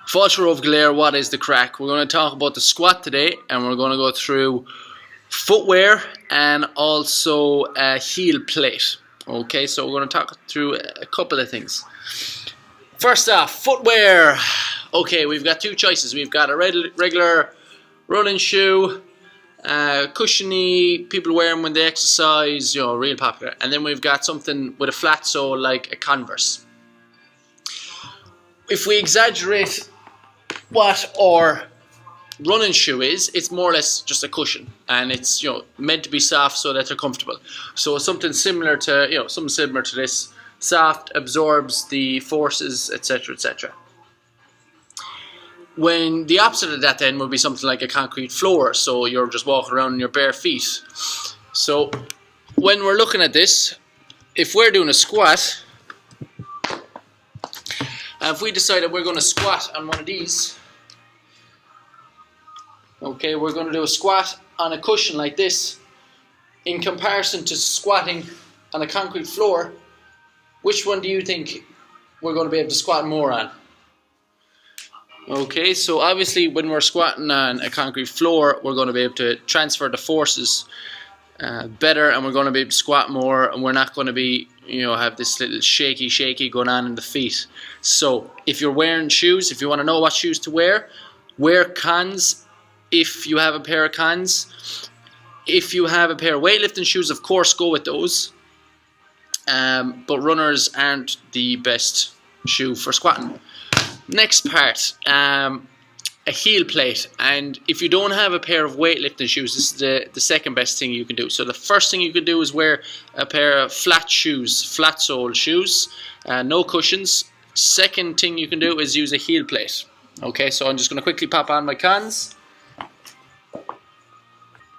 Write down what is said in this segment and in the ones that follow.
Fáilte of Glare, what is the crack? We're going to talk about the squat today, and we're going to go through footwear and also a heel plate. Okay, so we're going to talk through a couple of things. First off, footwear. Okay, we've got two choices. We've got a regular running shoe, cushiony, people wear them when they exercise, you know, real popular. And then we've got something with a flat sole like a Converse. If we exaggerate what our running shoe is, it's more or less just a cushion, and it's, you know, meant to be soft so that they're comfortable. So something similar to, you know, something similar to this, soft, absorbs the forces, etc., etc. When the opposite of that then would be something like a concrete floor, so you're just walking around in your bare feet. So when we're looking at this, if we're doing a squat, if we decide that we're going to squat on one of these, okay, we're going to do a squat on a cushion like this, in comparison to squatting on a concrete floor, which one do you think we're going to be able to squat more on? Okay, so obviously when we're squatting on a concrete floor, we're going to be able to transfer the forces better, and we're going to be able to squat more, and we're not going to be, you know, have this little shaky going on in the feet. So if you're wearing shoes, if you want to know what shoes to wear cons if you have a pair of cons. If you have a pair of weightlifting shoes, of course go with those, but runners aren't the best shoe for squatting. Next part, a heel plate. And if you don't have a pair of weightlifting shoes, this is the second best thing you can do. So the first thing you can do is wear a pair of flat shoes, flat sole shoes, no cushions. Second thing you can do is use a heel plate. Okay, so I'm just going to quickly pop on my cons.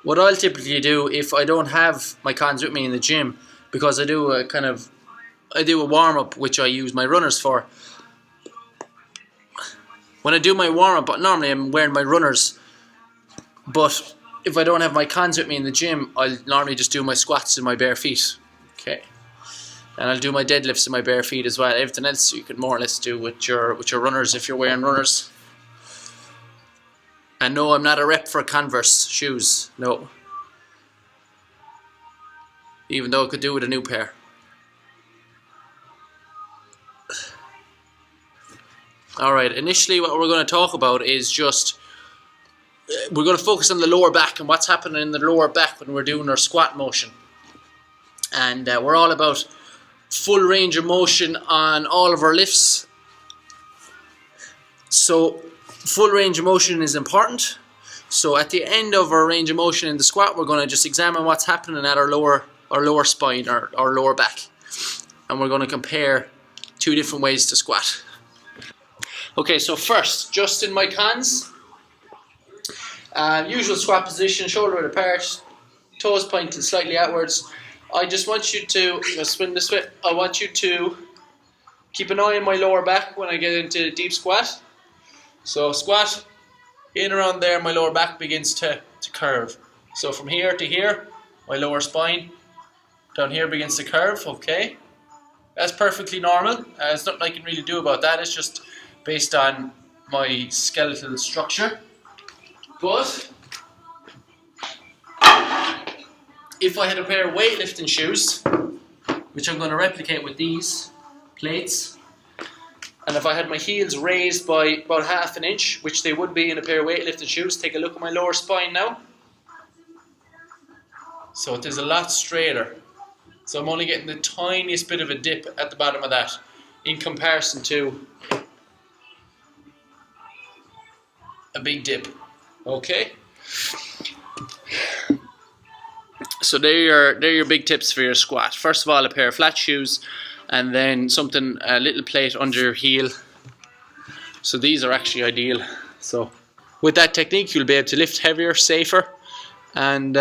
What I'll typically do if I don't have my cons with me in the gym, because I do a warm-up which I use my runners for. When I do my warm-up, normally I'm wearing my runners, but if I don't have my cons with me in the gym, I'll normally just do my squats in my bare feet. Okay, and I'll do my deadlifts in my bare feet as well. Everything else you can more or less do with your runners if you're wearing runners. And no, I'm not a rep for Converse shoes, no. Even though I could do with a new pair. Alright, initially what we're going to talk about is just, we're going to focus on the lower back and what's happening in the lower back when we're doing our squat motion. And we're all about full range of motion on all of our lifts. So full range of motion is important. So at the end of our range of motion in the squat, we're going to just examine what's happening at our lower spine, our lower back. And we're going to compare two different ways to squat. Okay, so first, just in my cons, usual squat position, shoulder width apart, toes pointing slightly outwards. I just want you to, spin this way, I want you to keep an eye on my lower back when I get into deep squat. So squat, in around there, my lower back begins to curve. So from here to here, my lower spine down here begins to curve, okay? That's perfectly normal. There's nothing I can really do about that. It's just based on my skeletal structure. But if I had a pair of weightlifting shoes, which I'm going to replicate with these plates, and if I had my heels raised by about half an inch, which they would be in a pair of weightlifting shoes, take a look at my lower spine now. So it is a lot straighter. So I'm only getting the tiniest bit of a dip at the bottom of that in comparison to a big dip. Okay? So they're your big tips for your squat. First of all, a pair of flat shoes, and then something, a little plate under your heel. So these are actually ideal. So with that technique, you'll be able to lift heavier, safer, and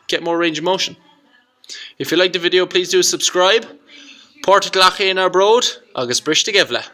get more range of motion. If you liked the video, please do subscribe. Páirteach in our broad, agus briste gevla.